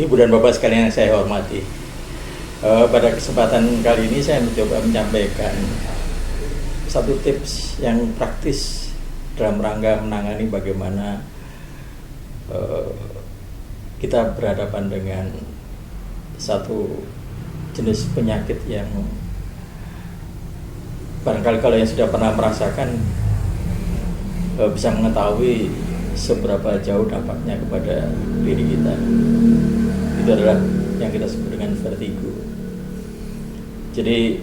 Ibu dan Bapak sekalian yang saya hormati, pada kesempatan kali ini saya mencoba menyampaikan satu tips yang praktis dalam rangka menangani bagaimana kita berhadapan dengan satu jenis penyakit yang barangkali kalau yang sudah pernah merasakan bisa mengetahui seberapa jauh dampaknya kepada diri kita. Itu adalah yang kita sebut dengan vertigo. Jadi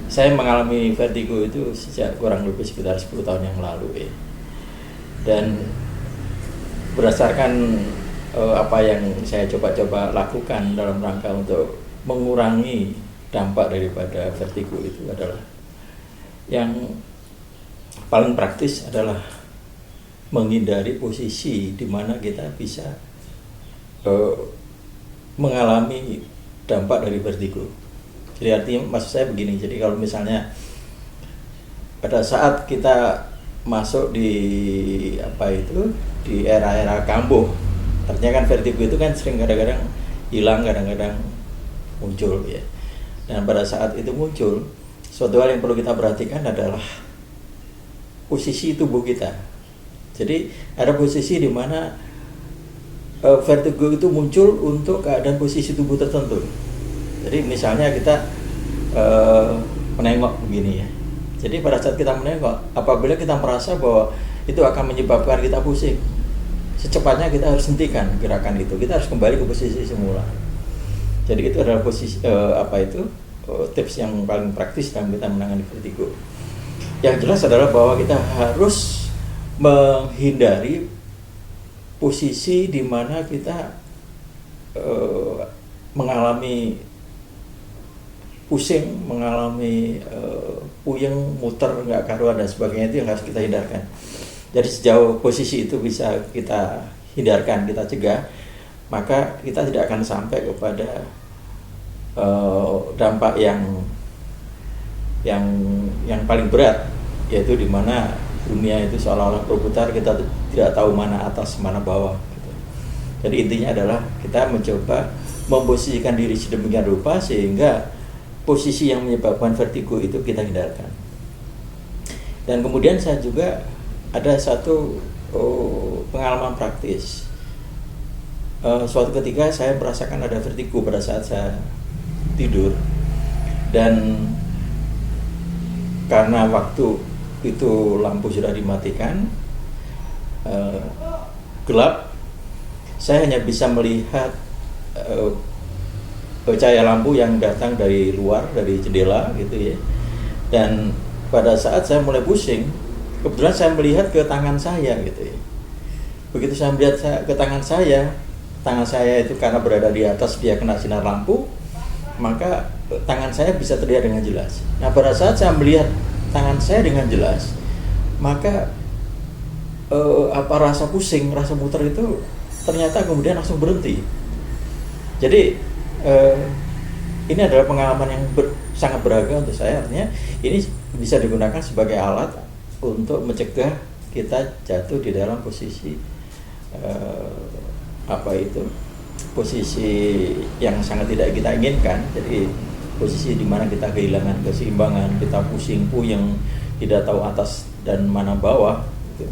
saya mengalami vertigo itu sejak kurang lebih sekitar 10 tahun yang lalu ya. Dan berdasarkan apa yang saya coba-coba lakukan dalam rangka untuk mengurangi dampak daripada vertigo itu adalah yang paling praktis adalah menghindari posisi di mana kita bisa mengalami dampak dari vertigo. Jadi artinya maksud saya begini, jadi kalau misalnya pada saat kita masuk di di era-era kambuh, artinya kan vertigo itu kan sering kadang-kadang hilang, kadang-kadang muncul ya. Dan pada saat itu muncul, suatu hal yang perlu kita perhatikan adalah posisi tubuh kita. Jadi ada posisi di mana vertigo itu muncul untuk keadaan posisi tubuh tertentu. Jadi misalnya kita menengok begini ya. Jadi pada saat kita menengok, apabila kita merasa bahwa itu akan menyebabkan kita pusing, secepatnya kita harus hentikan gerakan itu. Kita harus kembali ke posisi semula. Jadi itu adalah posisi tips yang paling praktis dalam kita menangani vertigo. Yang jelas adalah bahwa kita harus menghindari posisi di mana kita mengalami pusing, mengalami puyeng, muter, nggak karuan dan sebagainya. Itu yang harus kita hindarkan. Jadi sejauh posisi itu bisa kita hindarkan, kita cegah, maka kita tidak akan sampai kepada dampak yang paling berat, yaitu di mana dunia itu seolah-olah berputar, kita tidak tahu mana atas mana bawah gitu. Jadi intinya adalah kita mencoba memposisikan diri sedemikian rupa sehingga posisi yang menyebabkan vertigo itu kita hindarkan. Dan kemudian saya juga ada satu pengalaman praktis. Suatu ketika saya merasakan ada vertigo pada saat saya tidur, dan karena waktu itu lampu sudah dimatikan, gelap, saya hanya bisa melihat cahaya lampu yang datang dari luar, dari jendela gitu ya. Dan pada saat saya mulai pusing, kebetulan saya melihat ke tangan saya gitu ya. Begitu saya melihat ke tangan saya itu karena berada di atas, dia kena sinar lampu, maka tangan saya bisa terlihat dengan jelas. Nah pada saat saya melihat tangan saya dengan jelas, maka rasa pusing, rasa muter itu ternyata kemudian langsung berhenti. Jadi ini adalah pengalaman yang sangat berharga untuk saya. Artinya ini bisa digunakan sebagai alat untuk mencegah kita jatuh di dalam posisi posisi yang sangat tidak kita inginkan. Jadi posisi di mana kita kehilangan keseimbangan, kita pusing, puyeng, tidak tahu atas dan mana bawah gitu.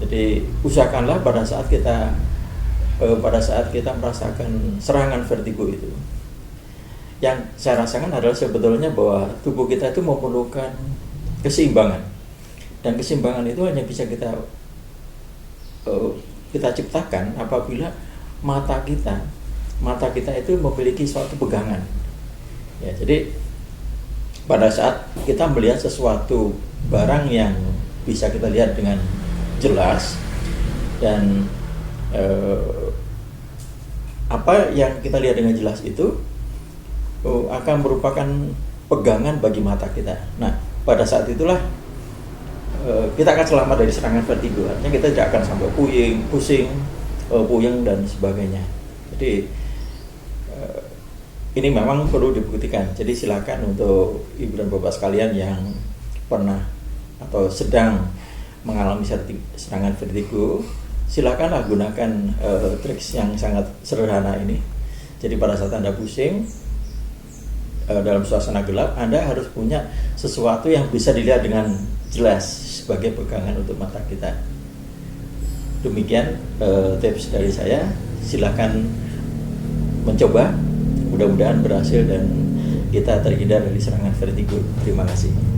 Jadi usahakanlah pada saat kita merasakan serangan vertigo itu, yang saya rasakan adalah sebetulnya bahwa tubuh kita itu memerlukan keseimbangan, dan keseimbangan itu hanya bisa kita ciptakan apabila mata kita itu memiliki suatu pegangan. Ya, jadi pada saat kita melihat sesuatu barang yang bisa kita lihat dengan jelas, dan apa yang kita lihat dengan jelas itu akan merupakan pegangan bagi mata kita. Nah, pada saat itulah kita akan selamat dari serangan vertigo. Artinya kita tidak akan sampai pusing, puyeng dan sebagainya. Jadi ini memang perlu dibuktikan. Jadi silakan untuk ibu dan bapak sekalian yang pernah atau sedang mengalami serangan vertigo, silakanlah gunakan triks yang sangat sederhana ini. Jadi pada saat Anda pusing dalam suasana gelap, Anda harus punya sesuatu yang bisa dilihat dengan jelas sebagai pegangan untuk mata kita. Demikian tips dari saya. Silakan mencoba, mudah-mudahan berhasil dan kita terhindar dari serangan vertigo. Terima kasih.